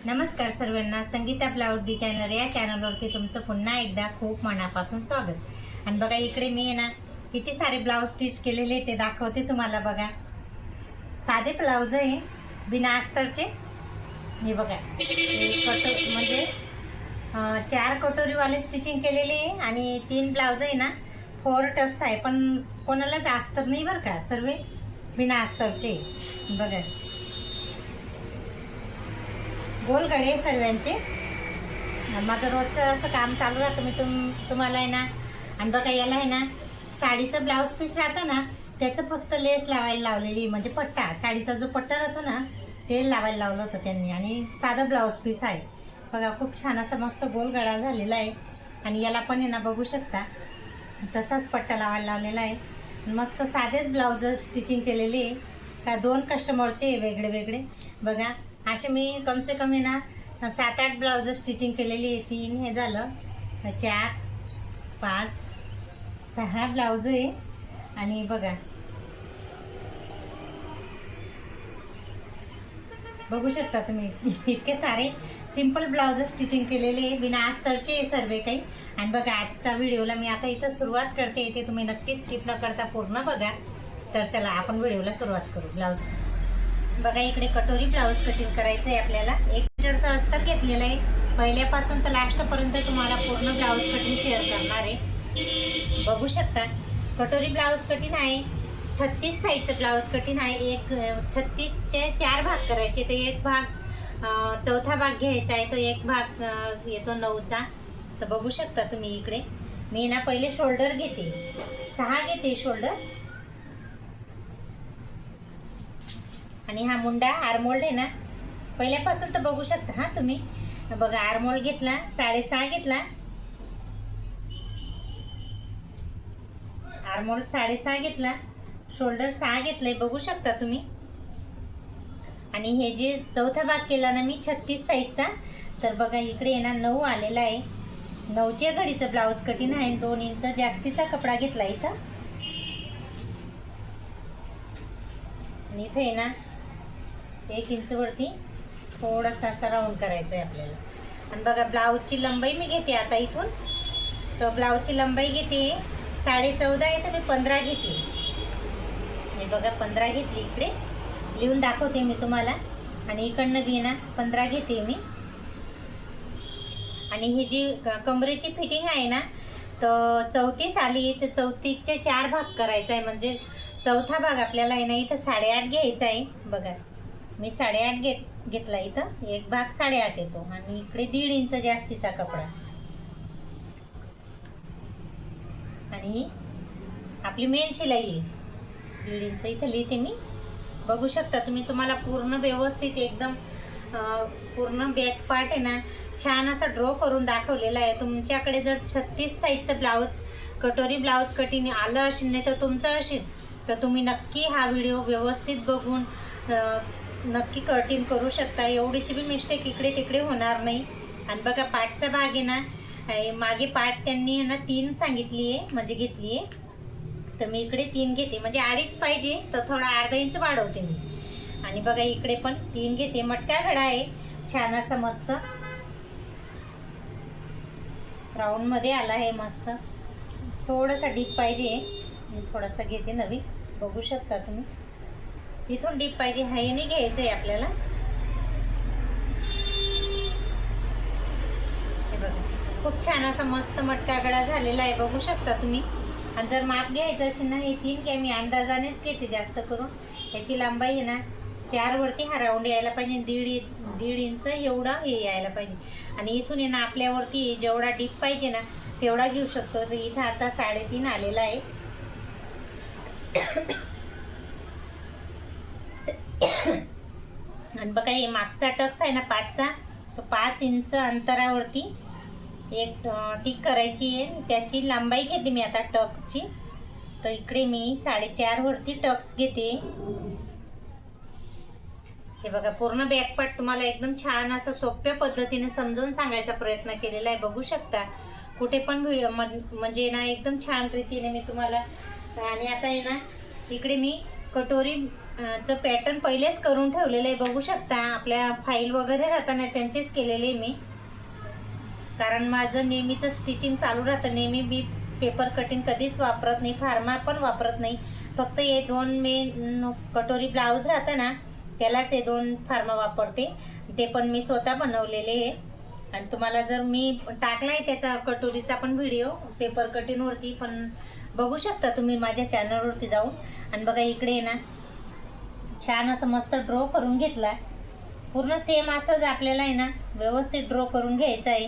नमस्कार सर्वांना, Sangeeta blouse designer या चॅनलवरती तुमचं पुन्हा एकदा खूप मनापासून स्वागत। आणि बघा इकडे मी आहे ना किती सारे ब्लाउज स्टिच केलेले ते दाखवते तुम्हाला। बघा साधे ब्लाउज आहे बिना अस्तरचे। हे बघा म्हणजे 4 कटोरीवाले स्टिचिंग केलेले आहे आणि 3 ब्लाउज आहे ना 4 टक्स आहे, पण कोणालाच अस्तर नाही बरं का, सर्व बिना अस्तरचे। बघा गोल गळे सर्वांचे। माझं रोजचं असं काम चालू राहतं। मी तुम्हाला आहे ना, आणि बघा याला आहे ना साडीचं ब्लाऊज पीस राहतं ना त्याचं फक्त लेस लावायला लावलेली, म्हणजे पट्टा, साडीचा जो पट्टा राहतो ना ते लावायला लावलं होतं त्यांनी। आणि साधं ब्लाऊज पीस आहे बघा, खूप छान असं मस्त गोल गळा झालेला आहे। आणि याला पण आहे ना बघू शकता तसाच पट्टा लावायला लावलेला आहे। मस्त साधेच ब्लाऊज स्टिचिंग केलेले आहे का 2 कस्टमरचे वेगळे वेगळे। बघा असे मी कम से कम आहे ना 7-8 ब्लाउज स्टिचिंग केलेली आहे। 3 हे झालं, 4 5 6 ब्लाउज आहे। आणि बघा बघू शकता तुम्ही इतके सारे सिंपल ब्लाउज स्टिचिंग केलेले आहे बिना अस्तरचे सर्व काही। आणि बघा आजचा व्हिडिओला मी आता इथं सुरुवात करते, ते तुम्ही नक्की स्किप न करता पूर्ण बघा। तर चला आपण व्हिडिओला सुरुवात करू। ब्लाउज बघा इकडे कटोरी ब्लाऊज कटिंग करायचं आहे आपल्याला। 1 मीटरचं अस्तर घेतलेलं आहे, पहिल्यापासून तर लास्टपर्यंत तुम्हाला पूर्ण ब्लाऊज कटिंग शेअर करणार आहे। बघू शकता कटोरी ब्लाऊज कटिंग आहे, 36 साईजचं ब्लाऊज कटिंग आहे। 36चे 4 भाग करायचे, तर एक भाग चौथा भाग घ्यायचा आहे, तो एक भाग येतो 9चा। तर बघू शकता तुम्ही इकडे मी ना पहिले शोल्डर घेते, 6 घेते शोल्डर। आणि हा मुंडा आर्मोल्ड आहे ना पहिल्यापासून तर बघू शकता हा तुम्ही। बघा आर्मोल्ड घेतला, 6.5 घेतला, आर्मोल्ड 6.5 घेतला, शोल्डर 6 घेतलंय बघू शकता तुम्ही। आणि हे जे चौथा भाग केला ना मी 36 साईजचा, तर बघा इकडे आहे ना 9 आलेला आहे। 9च्या घडीचं ब्लाऊज कटिंग आहे। 2 इंच जास्तीचा कपडा घेतला इथं, आणि इथे आहे ना 1 इंच वरती थोडासा असा राऊंड करायचा आहे आपल्याला। आणि बघा ब्लाऊजची लंबाई मी घेते आता इथून, तर ब्लाऊजची लंबाई घेते 14.5 आहे, तर मी 15 घेते। हे बघा 15 घेतली, इकडे लिहून दाखवते मी तुम्हाला। आणि इकडनं बी ना 15 घेते मी। आणि ही जी कमरेची फिटिंग आहे ना तर 34 आली, तर 34चे 4 भाग करायचा आहे, म्हणजे चौथा भाग आपल्याला आहे ना इथं 8.5 घ्यायचा आहे। बघा मी 8.5 घेतला इथं, एक भाग 8.5 येतो, आणि इकडे 1.5 इंच जास्तीचा कपडा। आणि आपली मेन शिलाई आहे 1.5 इंच इथं लिहिते मी। बघू शकता तुम्ही, तुम्हाला पूर्ण व्यवस्थित एकदम पूर्ण बॅक पार्ट आहे ना छान असं ड्रॉ करून दाखवलेला आहे। तुमच्याकडे जर 36 साईजचं ब्लाऊज कटोरी ब्लाऊज कटिंग आलं असेल, नाही तर तुमचं असेल, तर तुम्ही नक्की हा व्हिडिओ व्यवस्थित बघून नक्की कटिंग करू शकता। एवढीशी बी मिस्टेक इकडे तिकडे होणार नाही। आणि बघा पाठचा भाग आहे ना, मागे पाठ त्यांनी ना 3 सांगितली आहे, म्हणजे घेतली आहे, तर मी इकडे 3 घेते, म्हणजे 2.5 पाहिजे तर थोडा अर्धा इंच वाढवते मी। आणि बघा इकडे पण 3 घेते। मटका घडा आहे छान असा मस्त राऊंड मध्ये आला आहे मस्त, थोडासा डीप पाहिजे, थोडासा घेते नवीन। बघू शकता तुम्ही इथून डीप पाहिजे, हायने घ्यायचं आहे आपल्याला। हे बघा खूप छान असा मस्त मटका गळा झालेला आहे, बघू शकता तुम्ही। आणि जर माप घ्यायचं असेल ना हे 3 काय मी अंदाजानेच घेते जास्त करून। याची लांबाई आहे ना 4 वरती हा राऊंड यायला पाहिजे, 1.5 इंच एवढा हे यायला पाहिजे। आणि इथून आहे ना आपल्यावरती जेवढा डीप पाहिजे ना तेवढा घेऊ शकतो, तर इथं आता 3.5 आलेला आहे। आणि बघा हे मागचा टक्स आहे ना पाठचा, तो 5 इंच अंतरावरती एक टिक करायची आहे, त्याची लांबाई घेते मी आता टक्सची। तर इकडे मी 4.5 वरती टक्स घेते। हे बघा पूर्ण बॅक पार्ट तुम्हाला एकदम छान असं सोप्या पद्धतीने समजून सांगायचा प्रयत्न केलेला आहे, बघू शकता। कुठे पण म्हणजे ना एकदम छान रीतीने मी तुम्हाला। आणि आता आहे ना इकडे मी कटोरी चं पॅटर्न पहिलेच करून ठेवलेलं आहे, बघू शकता. आपल्या फाईल वगैरे राहताना त्यांचेच केलेले मी, कारण माझं नेहमीचं स्टिचिंग चालू राहतं. नेहमी मी पेपर कटिंग कधीच वापरत नाही, फार्मा पण वापरत नाही. फक्त हे 2 मेन कटोरी ब्लाऊज राहतं ना, त्यालाच हे 2 फार्मा वापरते. ते पण मी स्वतः बनवलेले आहे. आणि तुम्हाला जर मी टाकलाय त्याचा कटोरीचा पण व्हिडिओ पेपर कटिंगवरती, पण बघू शकता तुम्ही माझ्या चॅनलवरती जाऊन. आणि बघा इकडे ना छान असं मस्त ड्रॉ करून घेतला. पूर्ण सेम असंच आपल्याला आहे ना व्यवस्थित ड्रॉ करून घ्यायचं आहे.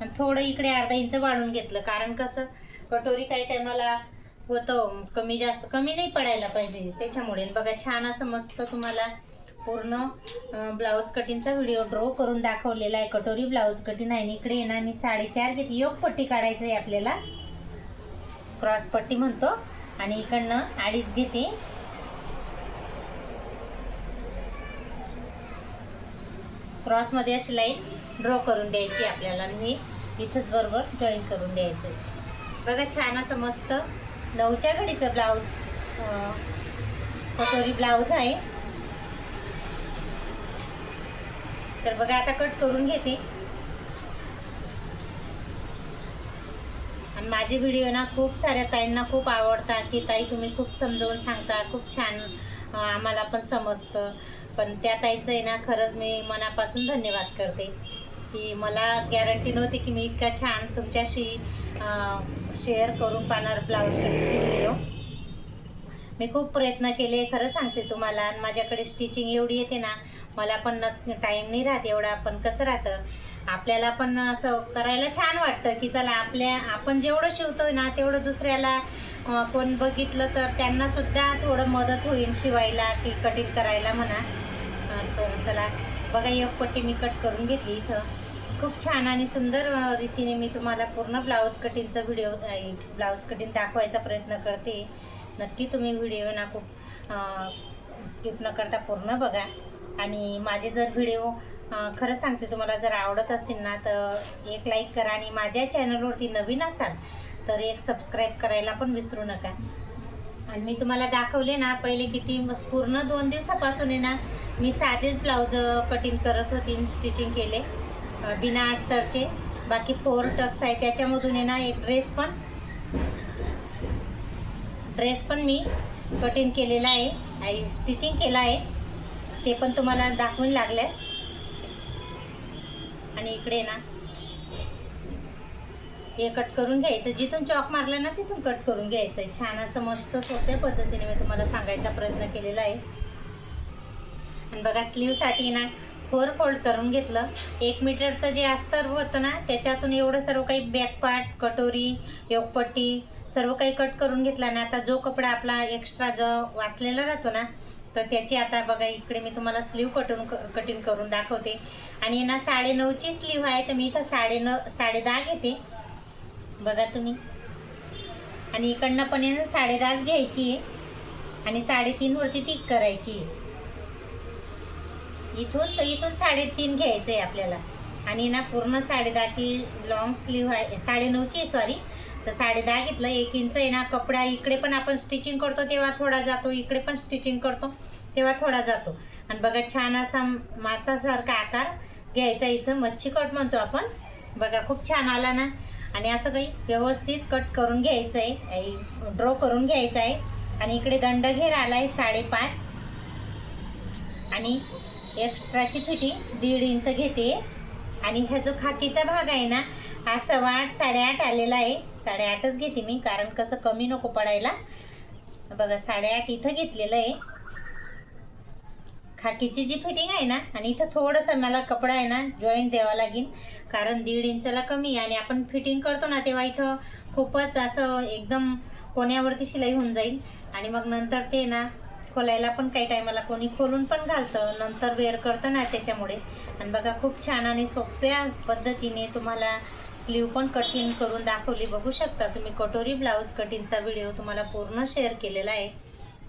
आणि थोडं इकडे अर्धा इंच वाढून घेतलं, कारण कसं कटोरी काही टायमाला होतं कमी जास्त, कमी नाही पडायला पाहिजे त्याच्यामुळे. बघा छान असं मस्त तुम्हाला पूर्ण ब्लाऊज कटिंगचा व्हिडिओ ड्रॉ करून दाखवलेला आहे. कटोरी ब्लाऊज कटिंग आहे. इकडे ना मी 4.5 घेते. योग पट्टी काढायचं आहे आपल्याला, क्रॉस पट्टी म्हणतो. आणि इकडनं 2.5 घेते. क्रॉसमध्ये अशी लाईन ड्रॉ करून द्यायची आपल्याला, आणि इथंच बरोबर जॉईन करून द्यायचं. बघा छान असं मस्त 9च्या घडीचं ब्लाऊज, कटोरी ब्लाऊज आहे. तर बघा आता कट करून घेते. आणि माझे व्हिडिओ ना खूप साऱ्या ताईंना खूप आवडतात, की ताई तुम्ही खूप समजावून सांगता, खूप छान आम्हाला पण समजतं. पण त्या ताईचं आहे ना खरंच मी मनापासून धन्यवाद करते, की मला गॅरंटी नव्हती की मी इतका छान तुमच्याशी शेअर करून पाहणार ब्लाऊज कटिंगचे व्हिडिओ. मी खूप प्रयत्न केले खरं सांगते तुम्हाला. आणि माझ्याकडे स्टिचिंग एवढी येते ना, मला पण टाईम नाही राहत एवढा. पण कसं राहतं आपल्याला पण असं करायला छान वाटतं, की चला आपण जेवढं शिवतोय ना तेवढं दुसऱ्याला कोण बघितलं तर त्यांना सुद्धा थोडं मदत होईल शिवायला की कटिंग करायला म्हणा. तर चला बघा एक पट्टी मी कट करून घेतली. इथं खूप छान आणि सुंदर रीतीने मी तुम्हाला पूर्ण ब्लाऊज कटिंगचा व्हिडिओ, ब्लाऊज कटिंग दाखवायचा प्रयत्न करते. नक्की तुम्ही व्हिडिओ ना खूप स्किप न करता पूर्ण बघा. आणि माझे जर व्हिडिओ खरं सांगते तुम्हाला जर आवडत असतील ना, तर एक लाईक करा. आणि माझ्या चॅनलवरती नवीन असाल तर एक सबस्क्राईब करायला पण विसरू नका. आणि मी तुम्हाला दाखवले ना पहिले किती पूर्ण 2 दिवसापासून आहे ना मी साधेच ब्लाऊज कटिंग करत होती, स्टिचिंग केले बिना अस्तरचे. बाकी 4 टक्स आहे, त्याच्यामधून आहे ना एक ड्रेस पण मी कटिंग केलेला आहे, स्टिचिंग केला आहे. ते पण तुम्हाला दाखवून लागल्यास. आणि इकडे ना हे कट करून घ्यायचं, जिथून चॉक मारला ना तिथून कट करून घ्यायचं आहे. छान असं मस्त सोप्या पद्धतीने मी तुम्हाला सांगायचा प्रयत्न केलेला आहे. आणि बघा स्लीवसाठी ना 4 फोल्ड करून घेतलं. 1 मीटरचं जे अस्तर होतं ना त्याच्यातून एवढं सर्व काही बॅक पार्ट, कटोरी, योगपट्टी सर्व काही कट करून घेतला ना. आता जो कपडा आपला एक्स्ट्रा जो वाचलेला राहतो ना, तर त्याची आता बघा इकडे मी तुम्हाला स्लीव कटिंग करून दाखवते. आणि ना 9.5ची स्लीव आहे, तर मी इथं 10.5 घेते बघा तुम्ही. आणि इकडनं पण 10.5 घ्यायची आहे आणि 3.5 वरती टिक करायची आहे. इथून 3.5 घ्यायचं आहे आपल्याला. आणि ना पूर्ण 10.5ची लॉंग स्लीव आहे, 9.5ची सॉरी. तर 10.5 घेतलं. 1 इंच आहे ना कपडा इकडे पण आपण स्टिचिंग करतो तेव्हा थोडा जातो, इकडे पण स्टिचिंग करतो तेव्हा थोडा जातो. आणि बघा छान असा मासासारखा आकार घ्यायचा. इथं मच्छी कट म्हणतो आपण. बघा खूप छान आला ना. आणि असं काही व्यवस्थित कट करून घ्यायचं आहे, ड्रॉ करून घ्यायचं आहे. आणि इकडे दंडघेर आला आहे 5.5. आणि एक्स्ट्राची फिटिंग 1.5 इंच घेते. आणि ह्या जो खाकीचा भाग आहे ना हा 8.25 8.5 आलेला आहे. 8.5च घेते मी, कारण कसं कमी नको पडायला. बघा 8.5 इथं घेतलेलं आहे खाकीची जी फिटिंग आहे ना. आणि इथं थोडंसं मला कपडा आहे ना जॉईंट द्यावा लागेल, कारण 1.5 इंचला कमी. आणि आपण फिटिंग करतो ना तेव्हा इथं खूपच असं एकदम कोण्यावरती शिलाई होऊन जाईल. आणि मग नंतर ते ना खोलायला पण काही टायमाला कोणी खोलून पण घालतं नंतर वेअर करतं ना, त्याच्यामुळे. आणि बघा खूप छान आणि सोप्या पद्धतीने तुम्हाला स्लीव पण कटिंग करून दाखवली. बघू शकता तुम्ही कटोरी ब्लाऊज कटिंगचा व्हिडिओ तुम्हाला पूर्ण शेअर केलेला आहे.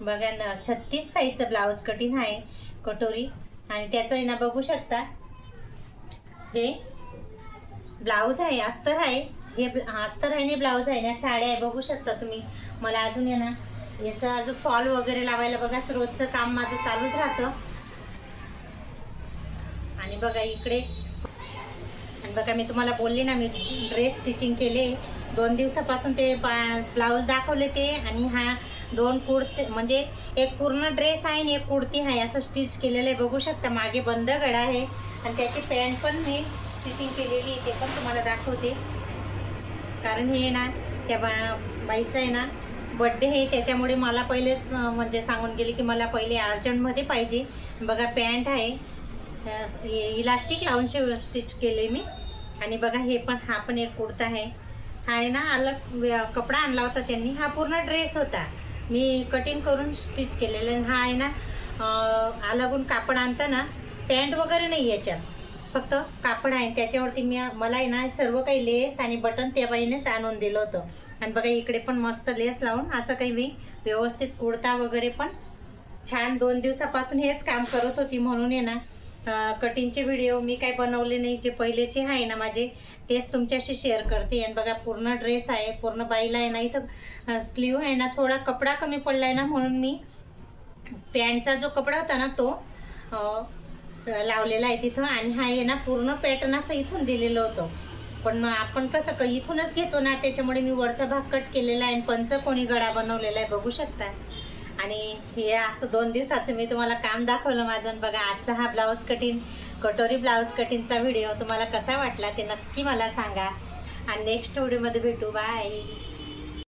बघा ना 36 साईजचं ब्लाऊज कटिंग आहे कटोरी. आणि त्याचं आहे ना बघू शकता हे ब्लाऊज आहे, अस्तर आहे. हे अस्तर आहे आणि ब्लाऊज आहे ना, साड्या आहे बघू शकता तुम्ही. मला अजून आहे ना याचं अजून फॉल वगैरे लावायला बघा रोजचं काम माझं चालूच राहतं. आणि बघा इकडे, आणि बघा मी तुम्हाला बोलले ना मी ड्रेस स्टिचिंग केले 2 दिवसापासून, ते ब्लाऊज दाखवले ते, आणि हा 2 कुर्ते म्हणजे एक पूर्ण ड्रेस आहे आणि एक कुर्ती आहे असं स्टिच केलेलं आहे. बघू शकता मागे बंद गळा आहे, आणि त्याची पॅन्ट पण मी स्टिचिंग केलेली आहे, ते पण तुम्हाला दाखवते. कारण हे ना त्या बाईचं आहे ना बड्डे आहे, त्याच्यामुळे मला पहिलेच म्हणजे सांगून गेली की मला पहिले अर्जंटमध्ये पाहिजे. बघा पॅन्ट आहे, इलास्टिक लावून स्टिच केले मी. आणि बघा हे पण, हा पण एक कुर्ता आहे. हा आहे ना अलग कपडा आणला होता त्यांनी, हा पूर्ण ड्रेस होता, मी कटिंग करून स्टिच केलेलं. आणि हा आहे ना अलगून कापड आणतं ना, पॅन्ट वगैरे नाही याच्यात, फक्त कापड आहे. त्याच्यावरती मला आहे ना सर्व काही लेस आणि बटन त्या बाईनेच आणून दिलं होतं. आणि बघा इकडे पण मस्त लेस लावून असं काही मी व्यवस्थित कुर्ता वगैरे पण छान 2 दिवसापासून हेच काम करत होती. म्हणून आहे ना कटिंगचे व्हिडिओ मी काही बनवले नाही, जे पहिलेचे आहे ना माझे तेच तुमच्याशी शेअर करते. आणि बघा पूर्ण ड्रेस आहे, पूर्ण बाईला आहे ना, इथं स्लीव आहे ना थोडा कपडा कमी पडला आहे ना, म्हणून मी पॅन्टचा जो कपडा होता ना तो लावलेला आहे तिथं. आणि हा आहे ना पूर्ण पॅटर्न असं इथून दिलेलं होतं, पण आपण कसं इथूनच घेतो ना, त्याच्यामुळे मी वरचा भाग कट केलेला आहे आणि पंचकोनी गळा बनवलेला आहे, बघू शकता. आणि हे असं 2 दिवसाचं मी तुम्हाला काम दाखवलं माझं. बघा आजचा हा ब्लाऊज कटिंग, कटोरी ब्लाऊज कटिंगचा व्हिडिओ तुम्हाला कसा वाटला ते नक्की मला सांगा. आणि नेक्स्ट व्हिडिओमध्ये भेटू. बाय.